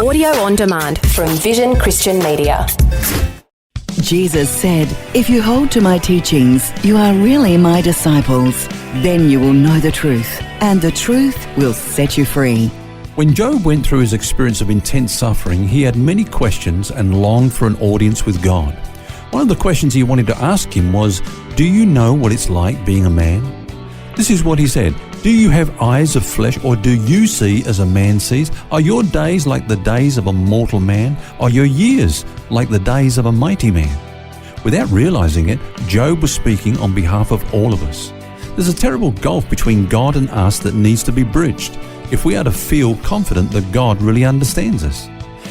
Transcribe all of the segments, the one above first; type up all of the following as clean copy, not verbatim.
Audio on demand from Vision Christian Media. Jesus said, "If you hold to my teachings, you are really my disciples. Then you will know the truth, and the truth will set you free." When Job went through his experience of intense suffering, he had many questions and longed for an audience with God. One of the questions he wanted to ask him was, "Do you know what it's like being a man?" This is what he said, "Do you have eyes of flesh, or do you see as a man sees? Are your days like the days of a mortal man? Are your years like the days of a mighty man?" Without realizing it, Job was speaking on behalf of all of us. There's a terrible gulf between God and us that needs to be bridged if we are to feel confident that God really understands us.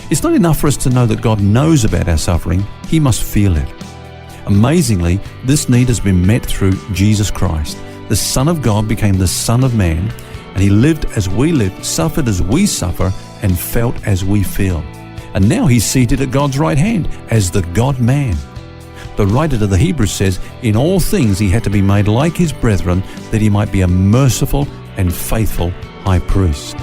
It's not enough for us to know that God knows about our suffering, He must feel it. Amazingly, this need has been met through Jesus Christ. The Son of God became the Son of Man, and He lived as we live, suffered as we suffer, and felt as we feel. And now He's seated at God's right hand as the God-man. The writer to the Hebrews says, "In all things He had to be made like His brethren, that He might be a merciful and faithful high priest."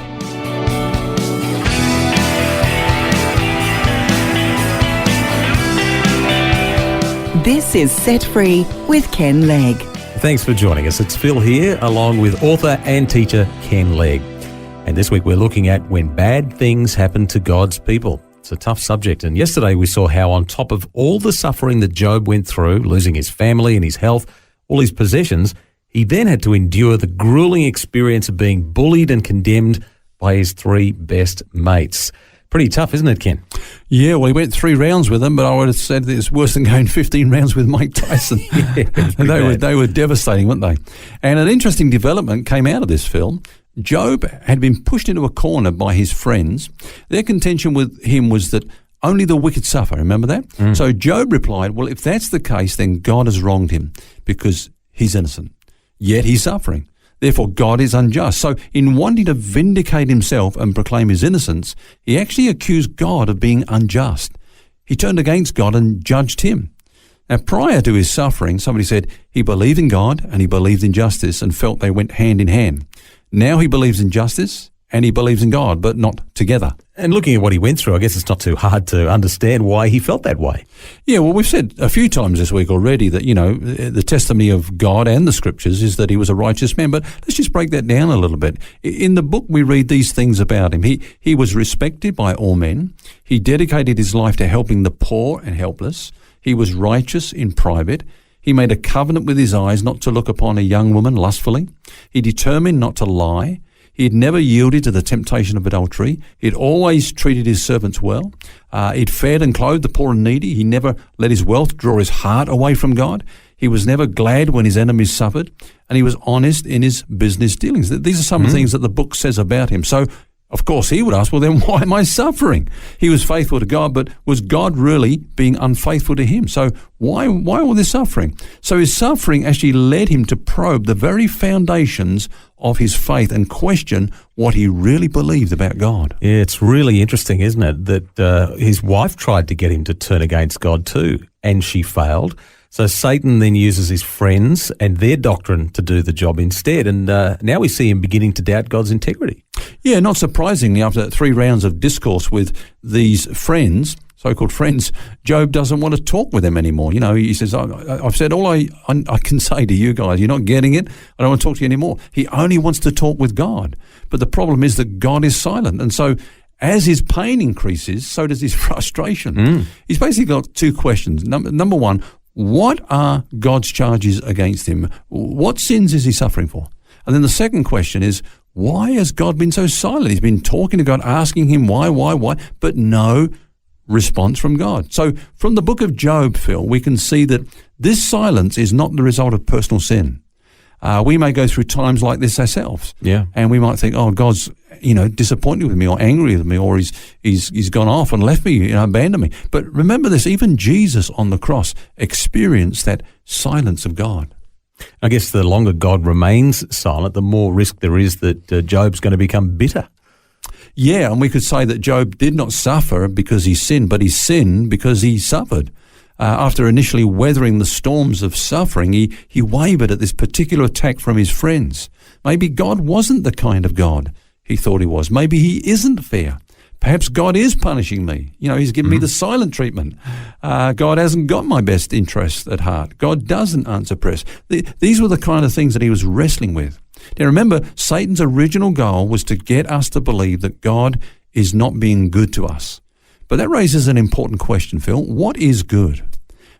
This is Set Free with Ken Legg. Thanks for joining us. It's Phil here, along with author and teacher Ken Legg. And this week we're looking at when bad things happen to God's people. It's a tough subject. And yesterday we saw how on top of all the suffering that Job went through, losing his family and his health, all his possessions, he then had to endure the grueling experience of being bullied and condemned by his three best mates. Pretty tough, isn't it, Ken? Yeah, well, he went 3 rounds with them, but I would have said that it's worse than going 15 rounds with Mike Tyson. They were devastating, weren't they? And an interesting development came out of this film. Job had been pushed into a corner by his friends. Their contention with him was that only the wicked suffer. Remember that? So Job replied, well, if that's the case, then God has wronged him because he's innocent. Yet he's suffering. Therefore, God is unjust. So in wanting to vindicate himself and proclaim his innocence, he actually accused God of being unjust. He turned against God and judged him. Now, prior to his suffering, somebody said he believed in God and he believed in justice and felt they went hand in hand. Now he believes in justice and he believes in God, but not together. And looking at what he went through, I guess it's not too hard to understand why he felt that way. Yeah, well, we've said a few times this week already that, the testimony of God and the Scriptures is that he was a righteous man. But let's just break that down a little bit. In the book, we read these things about him. He was respected by all men. He dedicated his life to helping the poor and helpless. He was righteous in private. He made a covenant with his eyes not to look upon a young woman lustfully. He determined not to lie. He had never yielded to the temptation of adultery. He'd always treated his servants well. He'd fed and clothed the poor and needy. He never let his wealth draw his heart away from God. He was never glad when his enemies suffered. And he was honest in his business dealings. These are some of the things that the book says about him. So, of course, he would ask, well, then why am I suffering? He was faithful to God, but was God really being unfaithful to him? So why all this suffering? So his suffering actually led him to probe the very foundations of his faith and question what he really believed about God. Yeah, it's really interesting, isn't it, that his wife tried to get him to turn against God too, and she failed. So Satan then uses his friends and their doctrine to do the job instead. And now we see him beginning to doubt God's integrity. Yeah, not surprisingly, after 3 rounds of discourse with these friends, so-called friends, Job doesn't want to talk with them anymore. He says, I've said all I can say to you guys. You're not getting it. I don't want to talk to you anymore. He only wants to talk with God. But the problem is that God is silent. And so as his pain increases, so does his frustration. He's basically got 2 questions. Number one, what are God's charges against him? What sins is he suffering for? And then the second question is, why has God been so silent? He's been talking to God, asking him why, but no response from God. So from the book of Job, Phil, we can see that this silence is not the result of personal sin. We may go through times like this ourselves. Yeah. And we might think, oh, God's, disappointed with me or angry with me, or he's gone off and left me, abandoned me. But remember this, even Jesus on the cross experienced that silence of God. I guess the longer God remains silent, the more risk there is that Job's going to become bitter. Yeah, and we could say that Job did not suffer because he sinned, but he sinned because he suffered. After initially weathering the storms of suffering, he wavered at this particular attack from his friends. Maybe God wasn't the kind of God he thought he was. Maybe he isn't fair. Perhaps God is punishing me. He's giving me the silent treatment. God hasn't got my best interest at heart. God doesn't answer prayers. These were the kind of things that he was wrestling with. Now remember, Satan's original goal was to get us to believe that God is not being good to us. But that raises an important question, Phil. What is good?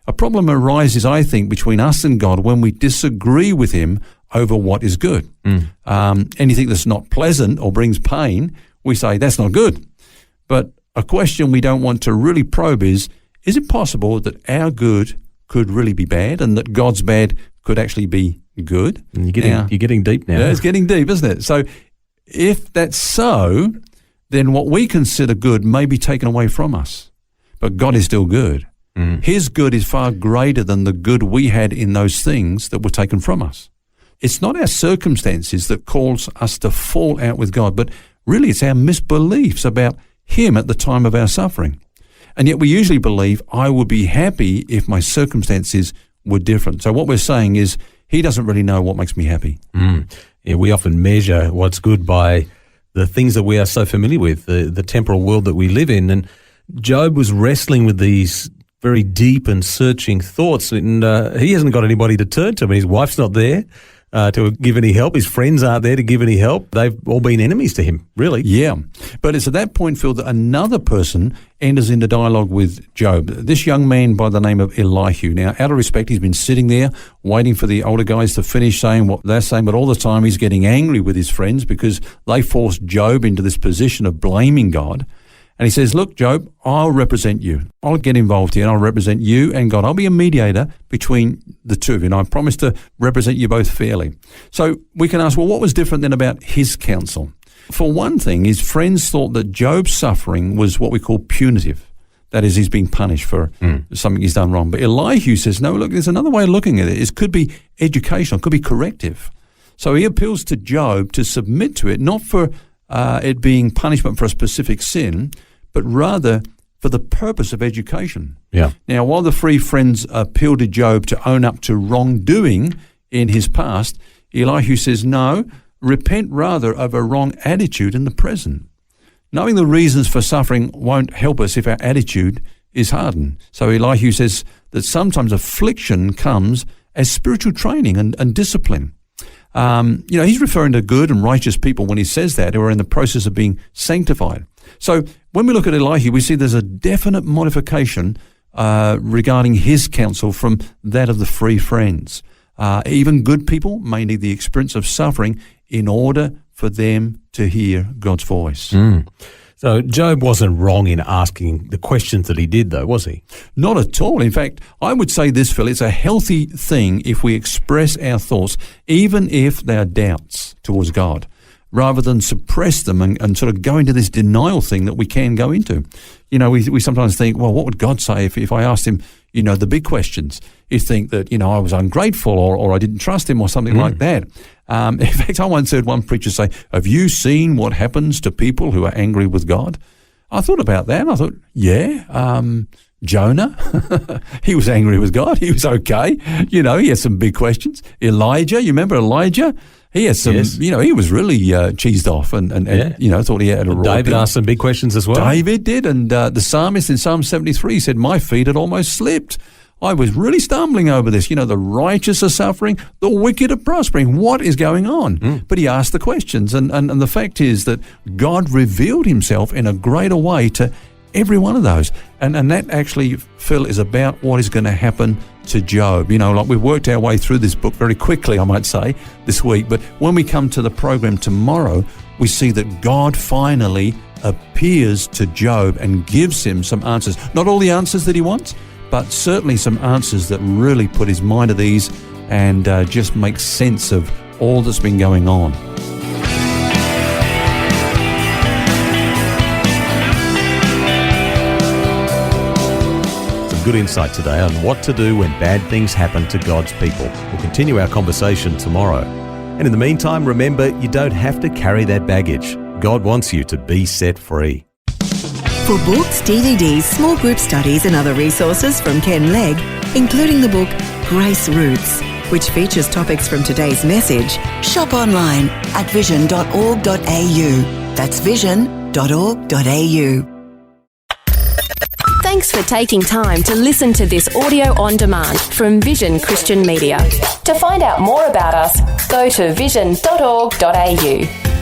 A problem arises, I think, between us and God when we disagree with him over what is good. Anything that's not pleasant or brings pain, we say that's not good. But a question we don't want to really probe is it possible that our good could really be bad and that God's bad could actually be good? You're getting deep now. Yeah, it's getting deep, isn't it? So if that's so, then what we consider good may be taken away from us. But God is still good. His good is far greater than the good we had in those things that were taken from us. It's not our circumstances that cause us to fall out with God, but really it's our misbeliefs about him at the time of our suffering. And yet we usually believe, I would be happy if my circumstances were different. So what we're saying is, he doesn't really know what makes me happy. Yeah, we often measure what's good by the things that we are so familiar with, the temporal world that we live in. And Job was wrestling with these very deep and searching thoughts, and he hasn't got anybody to turn to. I mean, his wife's not there to give any help. His friends aren't there to give any help. They've all been enemies to him, really. Yeah. But it's at that point, Phil, that another person enters into dialogue with Job. This young man by the name of Elihu. Now, out of respect, he's been sitting there waiting for the older guys to finish saying what they're saying, but all the time he's getting angry with his friends because they forced Job into this position of blaming God. And he says, look, Job, I'll represent you. I'll get involved here and I'll represent you and God. I'll be a mediator between the two of you, and I promise to represent you both fairly. So we can ask, well, what was different then about his counsel? For one thing, his friends thought that Job's suffering was what we call punitive. That is, he's being punished for something he's done wrong. But Elihu says, no, look, there's another way of looking at it. It could be educational, it could be corrective. So he appeals to Job to submit to it, not for it being punishment for a specific sin, but rather for the purpose of education. Yeah. Now, while the three friends appeal to Job to own up to wrongdoing in his past, Elihu says, no, repent rather of a wrong attitude in the present. Knowing the reasons for suffering won't help us if our attitude is hardened. So Elihu says that sometimes affliction comes as spiritual training and discipline. He's referring to good and righteous people when he says that, who are in the process of being sanctified. So when we look at Elihu, we see there's a definite modification regarding his counsel from that of the three friends. Even good people may need the experience of suffering in order for them to hear God's voice. So Job wasn't wrong in asking the questions that he did, though, was he? Not at all. In fact, I would say this, Phil, it's a healthy thing if we express our thoughts, even if they are doubts towards God, rather than suppress them and sort of go into this denial thing that we can go into. We sometimes think, well, what would God say if I asked him, the big questions? You think that, I was ungrateful or I didn't trust him or something like that. In fact, I once heard one preacher say, have you seen what happens to people who are angry with God? I thought about that and I thought, Jonah, he was angry with God. He was okay. He had some big questions. Elijah, you remember Elijah? He had some, yes. He was really cheesed off and thought he had a raw David deal. asked some big questions as well. David did, and the psalmist in Psalm 73 said, my feet had almost slipped. I was really stumbling over this. The righteous are suffering, the wicked are prospering. What is going on? But he asked the questions, and the fact is that God revealed himself in a greater way to every one of those. And that actually, Phil, is about what is going to happen to Job. We've worked our way through this book very quickly, I might say, this week. But when we come to the program tomorrow, we see that God finally appears to Job and gives him some answers. Not all the answers that he wants, but certainly some answers that really put his mind at ease and just make sense of all that's been going on. Good insight today on what to do when bad things happen to God's people. We'll continue our conversation tomorrow. And in the meantime, remember, you don't have to carry that baggage. God wants you to be set free. For books, DVDs, small group studies and other resources from Ken Legg, including the book Grace Roots, which features topics from today's message, shop online at vision.org.au. That's vision.org.au. Thanks for taking time to listen to this audio on demand from Vision Christian Media. To find out more about us, go to vision.org.au.